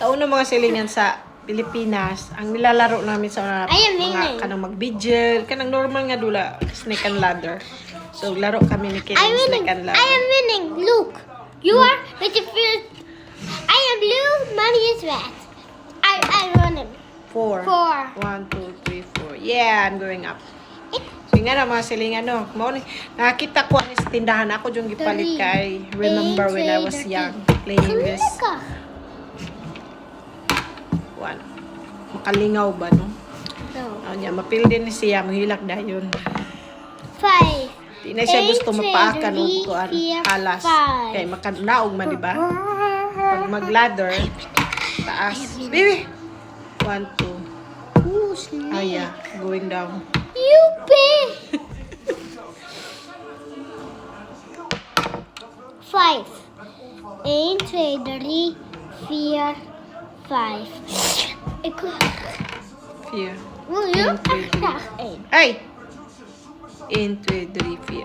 Sa unang mga silingan sa Pilipinas, ang nilalaro namin sa Ay, mga kanang mag-bidget, kanang normal nga dula, snake and ladder. So, laro kami ni Kim I'm snake winning. and I ladder. am winning. Look. You are with the first. I am blue. Mommy is red. I'm running. 4. 4. 1, 2, 3, 4. Yeah, I'm going up. So, nga na mga silingan, no? Nakakita ko ang tindahan ako yung gipalit kay remember when I was young playing this. One. Makalingaw ba, no? No. Ano niya, mapil din siya, mahilak dayon. 5. Di na siya gusto 8, mapaakan o 3, kuan 4, alas. 5. Kay makanaog man, di ba? Pag mag-ladder, taas. Baby! 1, 2. Ooh, snake. Aya, going down. Yuppie! 5. 1, 2, 3, 4, 5. Fear. Wil je? 1, 2, 3. Graag 1. Ay! 1, 2, 3, 4.